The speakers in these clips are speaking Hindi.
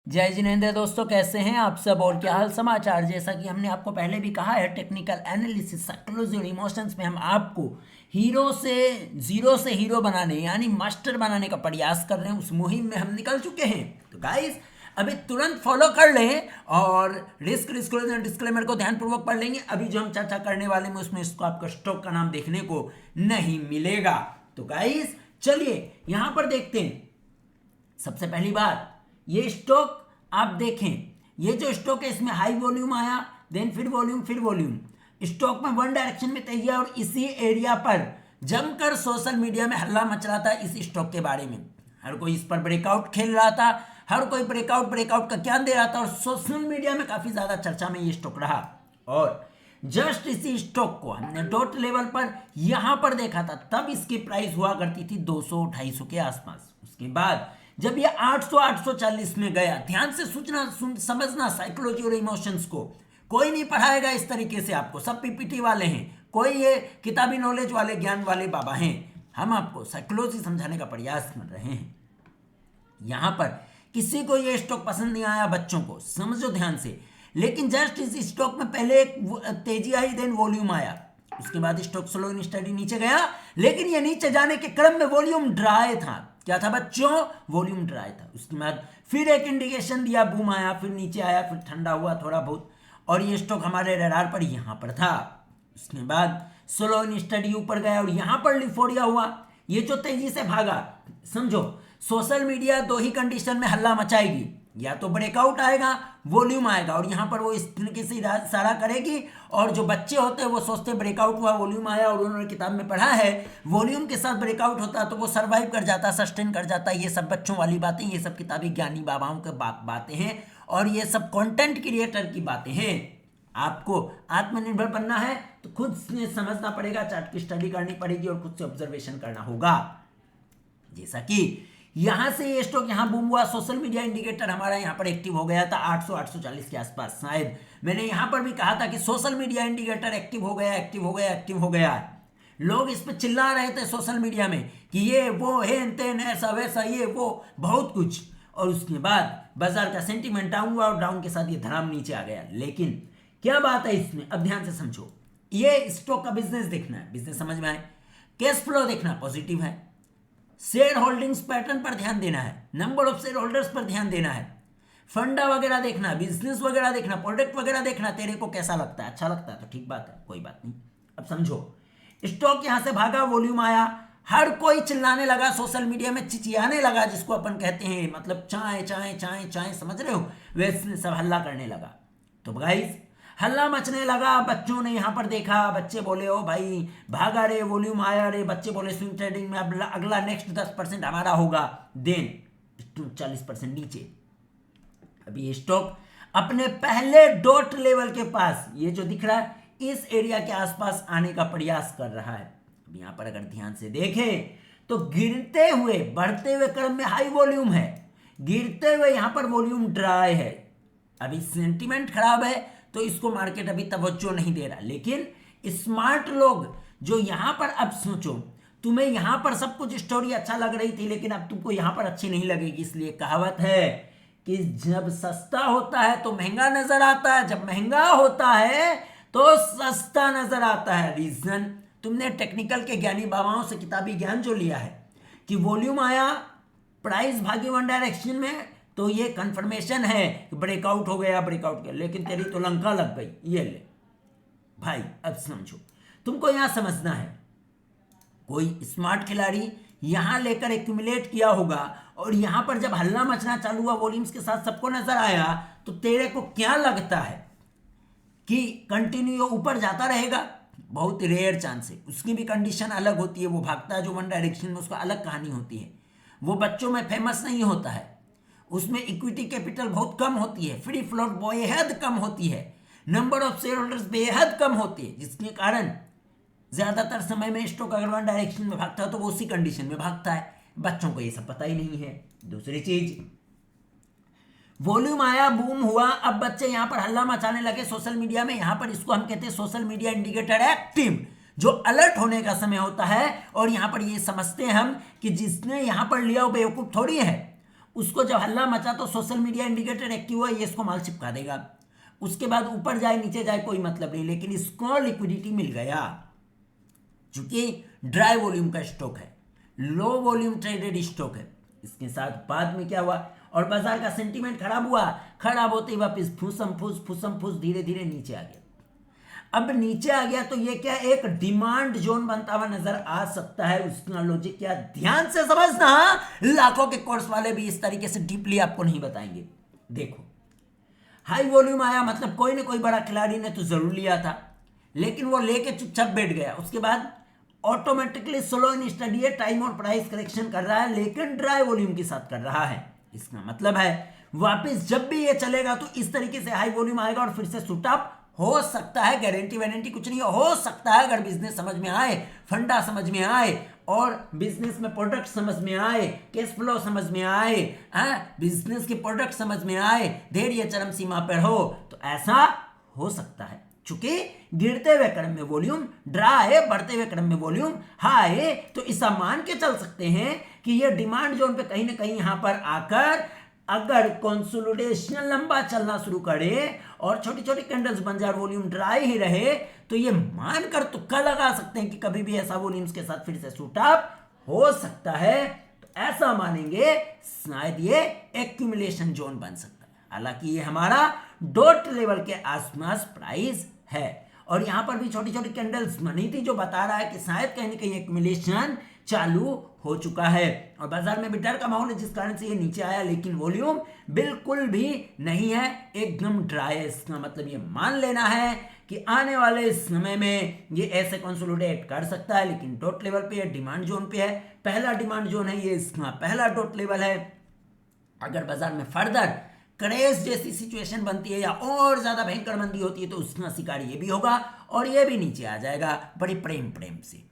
जय जिनेंद्र दोस्तों, कैसे हैं आप सब और क्या हाल समाचार। जैसा कि हमने आपको पहले भी कहा है, टेक्निकल एनालिसिस, साइकोलॉजी और इमोशंस में हम आपको हीरो से जीरो से हीरो बनाने यानी मास्टर बनाने का प्रयास कर रहे हैं। उस मुहिम में हम निकल चुके हैं। तो गाइस, अभी तुरंत फॉलो कर लें और रिस्क डिस्क्लेमर को ध्यानपूर्वक पढ़ लेंगे। अभी जो हम चर्चा करने वाले हैं उसमें इसको आपको स्टॉक का नाम देखने को नहीं मिलेगा। तो गाइस चलिए यहां पर देखते हैं। सबसे पहली बात, ये स्टॉक आप देखें, ये जो स्टॉक है इसमें हाई वॉल्यूम आया, देन फिर वॉल्यूम। स्टॉक में वन डायरेक्शन में तेजी और इसी एरिया पर जमकर सोशल मीडिया में हल्ला मच रहा था इस स्टॉक के बारे में। हर कोई इस पर ब्रेकआउट खेल रहा था, हर कोई ब्रेकआउट का ज्ञान दे रहा था और सोशल मीडिया में काफी ज्यादा चर्चा में ये स्टॉक रहा। और जस्ट इसी स्टॉक को हमने डॉट लेवल पर यहां पर देखा था, तब इसकी प्राइस हुआ करती थी 200-250 के आसपास। उसके बाद जब ये 800-840 में गया, ध्यान से समझना साइकोलॉजी और इमोशंस को। कोई नहीं पढ़ाएगा इस तरीके से आपको, सब पीपीटी वाले हैं, कोई ये किताबी नॉलेज वाले ज्ञान वाले बाबा हैं। हम आपको साइकोलॉजी समझाने का प्रयास कर रहे हैं। यहां पर किसी को ये स्टॉक पसंद नहीं आया, बच्चों को समझो ध्यान से। लेकिन जस्ट इस स्टॉक में पहले एक तेजी आई, देन वॉल्यूम आया। उसके बाद स्टॉक स्लो एंड स्टडी नीचे गया, लेकिन ये नीचे जाने के क्रम में वॉल्यूम ड्राई था। क्या था बच्चों? वॉल्यूम ड्राई था। उसके बाद फिर एक इंडिकेशन दिया, बूम आया, फिर नीचे आया, फिर ठंडा हुआ थोड़ा बहुत, और ये स्टॉक हमारे रडार पर यहां पर था। उसके बाद स्लो एंड स्टडी ऊपर गया और यहां पर लिफोरिया हुआ। ये जो तेजी से भागा, समझो सोशल मीडिया दो ही कंडीशन में हल्ला मचाएगी, या तो ब्रेकआउट आएगा, वॉल्यूम आएगा, और यहां पर वो इस तरीके से इशारा करेगी। और जो बच्चे होते हैं वो सोचते ब्रेकआउट हुआ, वॉल्यूम आया, और उन्होंने किताब में पढ़ा है वॉल्यूम के साथ ब्रेकआउट होता तो वो सर्वाइव कर जाता, सस्टेन कर जाता। ये सब बच्चों वाली बातें, ये सब किताबी ज्ञानी बाबाओं के बातें हैं, और ये सब कंटेंट क्रिएटर की बातें हैं। आपको आत्मनिर्भर बनना है तो खुद से समझना पड़ेगा, चार्ट की स्टडी करनी पड़ेगी और खुद से ऑब्जर्वेशन करना होगा। जैसा कि यहां से ये स्टॉक यहां बूम हुआ, सोशल मीडिया इंडिकेटर हमारा यहां पर एक्टिव हो गया था 800-840 के आसपास। शायद मैंने यहां पर भी कहा था कि सोशल मीडिया इंडिकेटर एक्टिव हो गया। लोग इस पर चिल्ला रहे थे सोशल मीडिया में कि ये वो है, तेन ऐसा वैसा, ये वो बहुत कुछ। और उसके बाद बाजार का सेंटीमेंट डाउन हुआ और डाउन के साथ ये धड़ाम नीचे आ गया। लेकिन क्या बात है इसमें, अब ध्यान से समझो। ये स्टॉक का बिजनेस देखना है, बिजनेस समझ में आए, कैश फ्लो देखना पॉजिटिव है, शेयर होल्डिंग्स पैटर्न पर ध्यान देना है, नंबर ऑफ शेयर होल्डर्स पर ध्यान देना है, फंडा वगैरह देखना, बिजनेस वगैरह देखना, प्रोडक्ट वगैरह देखना। तेरे को कैसा लगता है? अच्छा लगता है तो ठीक बात है, कोई बात नहीं। अब समझो, स्टॉक यहां से भागा, वॉल्यूम आया, हर कोई चिल्लाने लगा, सोशल मीडिया में चिचियाने लगा, जिसको अपन कहते हैं, मतलब चाय चाय चाय चाय, समझ रहे हो, वैसे सब हल्ला करने लगा। तो गाइस हल्ला मचने लगा, बच्चों ने यहां पर देखा, बच्चे बोले ओ भाई भागा रे, वॉल्यूम आया रे, बच्चे बोले स्विंग ट्रेडिंग में अब अगला नेक्स्ट 10% हमारा होगा। देन 40% नीचे। अभी ये स्टॉक अपने पहले डॉट लेवल के पास, ये जो दिख रहा है, इस एरिया के आसपास आने का प्रयास कर रहा है। अब यहां पर अगर ध्यान से देखें तो गिरते हुए बढ़ते हुए क्रम में हाई वॉल्यूम है, गिरते हुए यहां पर वॉल्यूम ड्राई है। अभी सेंटीमेंट खराब है तो इसको मार्केट अभी तवज्जो नहीं दे रहा। लेकिन स्मार्ट लोग जो यहां पर, अब सोचो, तुम्हें यहां पर सब कुछ स्टोरी अच्छा लग रही थी, लेकिन अब तुमको यहां पर अच्छी नहीं लगेगी। इसलिए कहावत है कि जब सस्ता होता है तो महंगा नजर आता है, जब महंगा होता है तो सस्ता नजर आता है। रीजन, तुमने टेक्निकल के ज्ञानी बाबाओं से किताबी ज्ञान जो लिया है कि वॉल्यूम आया, प्राइस भागी वन डायरेक्शन में, तो ये कंफर्मेशन है कि ब्रेकआउट हो गया, लेकिन तेरी तो लंका लग गई। ये ले भाई, अब समझो, तुमको यहां समझना है, कोई स्मार्ट खिलाड़ी यहां लेकर एक्यूमुलेट किया होगा, और यहां पर जब हल्ला मचना चालू हुआ वॉल्यूम्स के साथ, सबको नजर आया, तो तेरे को क्या लगता है कि कंटिन्यू ऊपर जाता रहेगा? बहुत रेयर चांस है। उसकी भी कंडीशन अलग होती है, वो भागता है जो वन डायरेक्शन में, उसका अलग कहानी होती है। वो बच्चों में फेमस नहीं होता है, उसमें इक्विटी कैपिटल बहुत कम होती है, फ्री फ्लोट बेहद कम होती है, नंबर ऑफ शेयर होल्डर्स बेहद कम होते हैं, जिसके कारण ज्यादातर समय में स्टॉक अगर वन डायरेक्शन में भागता है तो वो उसी कंडीशन में भागता है। बच्चों को ये सब पता ही नहीं है। दूसरी चीज, वॉल्यूम आया, बूम हुआ, अब बच्चे यहां पर हल्ला मचाने लगे सोशल मीडिया में। यहां पर इसको हम कहते हैं सोशल मीडिया इंडिकेटर एक्टिव, जो अलर्ट होने का समय होता है। और यहां पर ये समझते हैं हम कि जिसने यहां पर लिया वो बेवकूफ थोड़ी है, उसको जब हल्ला मचा तो सोशल मीडिया इंडिकेटर एक्टिव हुआ, ये इसको माल चिपका देगा। उसके बाद ऊपर जाए नीचे जाए कोई मतलब नहीं, लेकिन इसको लिक्विडिटी मिल गया चूंकि ड्राई वॉल्यूम का स्टॉक है, लो वॉल्यूम ट्रेडेड स्टॉक है। इसके साथ बाद में क्या हुआ, और बाजार का सेंटीमेंट खराब हुआ, खराब होते ही वापस फूसम फूस धीरे धीरे नीचे आ गया। अब नीचे आ गया तो ये क्या एक डिमांड जोन बनता हुआ नजर आ सकता है। उसका लॉजिक क्या, ध्यान से समझना, लाखों के कोर्स वाले भी इस तरीके से डीपली आपको नहीं बताएंगे। देखो, हाई वॉल्यूम आया मतलब कोई ना कोई बड़ा खिलाड़ी ने तो जरूर लिया था, लेकिन वो लेके चुपचाप बैठ गया। उसके बाद ऑटोमेटिकली स्लो एंड स्टडी है, टाइम और प्राइस करेक्शन कर रहा है, लेकिन ड्राई वॉल्यूम के साथ कर रहा है। इसका मतलब है वापस जब भी ये चलेगा तो इस तरीके से हाई वॉल्यूम आएगा और फिर से शूट अप हो सकता है। गारंटी वारंटी कुछ नहीं हो सकता है, अगर बिजनेस समझ में आए, फंडा समझ में आए और बिजनेस में प्रोडक्ट समझ में आए, कैश फ्लो समझ में आए, बिजनेस के प्रोडक्ट समझ में आए, धैर्य चरम सीमा पर हो, तो ऐसा हो सकता है। चूंकि गिरते हुए क्रम में वॉल्यूम ड्राई है, बढ़ते हुए क्रम में वॉल्यूम हाई, तो ऐसा मान के चल सकते हैं कि ये डिमांड जोन पे कहीं ना कहीं यहां पर आकर अगर कंसोलिडेशन लंबा चलना शुरू करे और छोटी छोटी कैंडल्स बन जाए, वॉल्यूम ड्राई ही रहे, तो ये मानकर तुक्का लगा सकते हैं कि कभी भी ऐसा वॉल्यूम्स के साथ फिर से शूट अप हो सकता है। तो ऐसा मानेंगे शायद ये एक्यूमुलेशन जोन बन सकता है। हालांकि ये हमारा डॉट लेवल के आसपास प्राइस है और यहां पर भी छोटी छोटी कैंडल्स बनी थी जो बता रहा है कि शायद कहीं ना कहीं एक्यूमुलेशन चालू हो चुका है और बाजार में भी डर का माहौल है, जिस कारण से ये नीचे आया, लेकिन वॉल्यूम बिल्कुल भी नहीं है, एकदम ड्राई है। इसका मतलब ये मान लेना है कि आने वाले समय में ये ऐसे कंसोलिडेट कर सकता है, लेकिन डॉट लेवल पे है, डिमांड जोन पे है। पहला डिमांड जोन है ये, इसका पहला डॉट लेवल है। अगर बाजार में फर्दर क्रैश जैसी सिचुएशन बनती है या और ज्यादा भयंकर मंदी होती है तो उसका शिकार ये भी होगा और ये भी नीचे आ जाएगा बड़ी प्रेम से।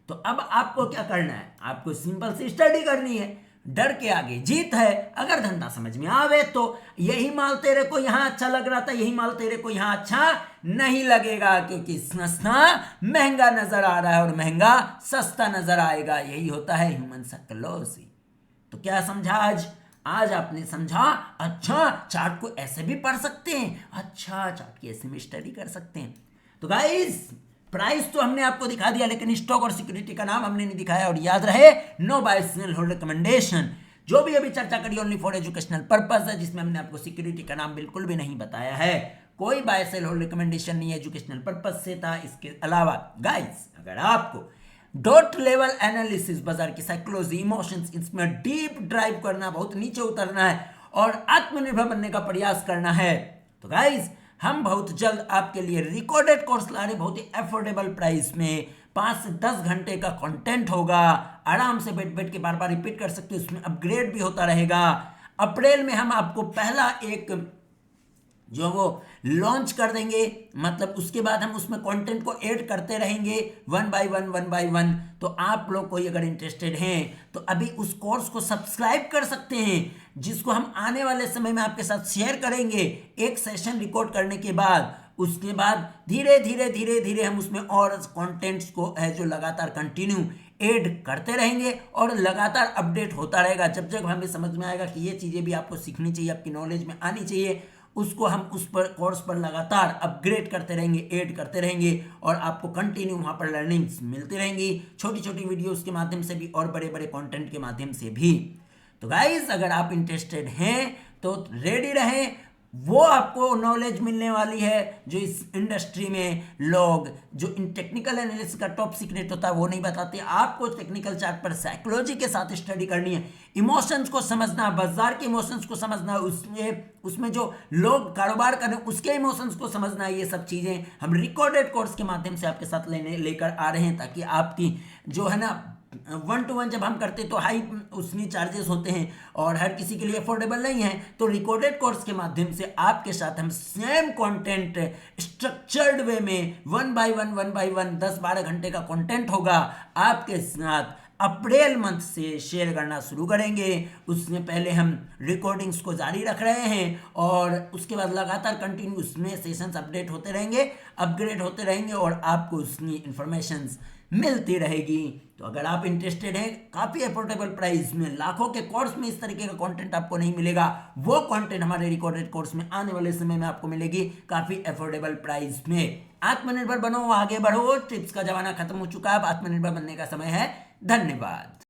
तो अब आपको क्या करना है, आपको सिंपल सी स्टडी करनी है। डर के आगे जीत है। अगर धंधा समझ में आवे तो यही माल तेरे को यहां अच्छा लग रहा था, यही माल तेरे को यहां अच्छा नहीं लगेगा, क्योंकि सस्ता महंगा नजर आ रहा है और महंगा सस्ता नजर आएगा। यही होता है ह्यूमन साइकोलॉजी। तो क्या समझा आज आपने समझा। अच्छा, चार्ट को ऐसे भी पढ़ सकते हैं, अच्छा चार्ट की ऐसे में स्टडी कर सकते हैं। तो गाइस, प्राइस तो हमने आपको दिखा दिया, लेकिन स्टॉक और सिक्योरिटी का नाम हमने नहीं दिखाया। और याद रहे, no buy sell hold recommendation. जो भी अभी चर्चा करी ओनली फॉर एजुकेशनल पर्पस है, जिसमें हमने आपको सिक्योरिटी का नाम बिल्कुल भी नहीं बताया है। कोई बाय सेल होल्ड रिकमेंडेशन नहीं, एजुकेशनल पर्पस से था। इसके अलावा गाइस, अगर आपको डॉट लेवल एनालिसिस, बाजार की साइकोलॉजी, इमोशंस, इसमें डीप ड्राइव करना, बहुत नीचे उतरना है और आत्मनिर्भर बनने का प्रयास करना है, तो गाइस हम बहुत जल्द आपके लिए रिकॉर्डेड कोर्स ला रहे, बहुत ही अफोर्डेबल प्राइस में। 5 से 10 घंटे का कंटेंट होगा, आराम से बैठ के बार बार रिपीट कर सकते हो, उसमें अपग्रेड भी होता रहेगा। अप्रैल में हम आपको पहला एक जो वो लॉन्च कर देंगे, मतलब उसके बाद हम उसमें कंटेंट को ऐड करते रहेंगे वन बाय वन। तो आप लोग कोई अगर इंटरेस्टेड हैं तो अभी उस कोर्स को सब्सक्राइब कर सकते हैं, जिसको हम आने वाले समय में आपके साथ शेयर करेंगे एक सेशन रिकॉर्ड करने के बाद। उसके बाद धीरे धीरे हम उसमें और कंटेंट्स को है जो लगातार कंटिन्यू ऐड करते रहेंगे और लगातार अपडेट होता रहेगा। जब जब हमें समझ में आएगा कि ये चीज़ें भी आपको सीखनी चाहिए, आपकी नॉलेज में आनी चाहिए, उसको हम उस पर कोर्स पर लगातार अपग्रेड करते रहेंगे, ऐड करते रहेंगे और आपको कंटिन्यू वहाँ पर लर्निंग्स मिलती रहेंगी, छोटी छोटी वीडियोस के माध्यम से भी और बड़े बड़े कंटेंट के माध्यम से भी। तो गाइस, अगर आप इंटरेस्टेड हैं तो रेडी रहें, वो आपको नॉलेज मिलने वाली है जो इस इंडस्ट्री में लोग जो इन टेक्निकल एनालिसिस का टॉप सीक्रेट होता है वो नहीं बताते। आपको टेक्निकल चार्ट पर साइकोलॉजी के साथ स्टडी करनी है, इमोशंस को समझना, बाजार के इमोशंस को समझना, उसमें जो लोग कारोबार कर रहे हैं उसके इमोशंस को समझना। ये सब चीज़ें हम रिकॉर्डेड कोर्स के माध्यम से आपके साथ लेकर आ रहे हैं, ताकि आपकी जो है ना 1-to-1 जब हम करते तो हाई उसमें चार्जेस होते हैं और हर किसी के लिए अफोर्डेबल नहीं है। तो रिकॉर्डेड कोर्स के माध्यम से आपके साथ हम सेम कंटेंट स्ट्रक्चर्ड वे में 1 बाय 1 10-12 घंटे का कंटेंट होगा आपके साथ अप्रैल मंथ से शेयर करना शुरू करेंगे। उससे पहले हम रिकॉर्डिंग्स को जारी रख रहे हैं और उसके बाद लगातार कंटिन्यू उसमें सेशंस अपडेट होते रहेंगे, अपग्रेड होते रहेंगे और आपको उसकी इंफॉर्मेशंस मिलती रहेगी। तो अगर आप इंटरेस्टेड हैं काफ़ी अफोर्डेबल प्राइस में, लाखों के कोर्स में इस तरीके का कंटेंट आपको नहीं मिलेगा, वो कंटेंट हमारे रिकॉर्डेड कोर्स में आने वाले समय में आपको मिलेगी काफ़ी अफोर्डेबल प्राइस में। आत्मनिर्भर बनो, आगे बढ़ो, टिप्स का जमाना खत्म हो चुका है, अब आत्मनिर्भर बनने का समय है। धन्यवाद।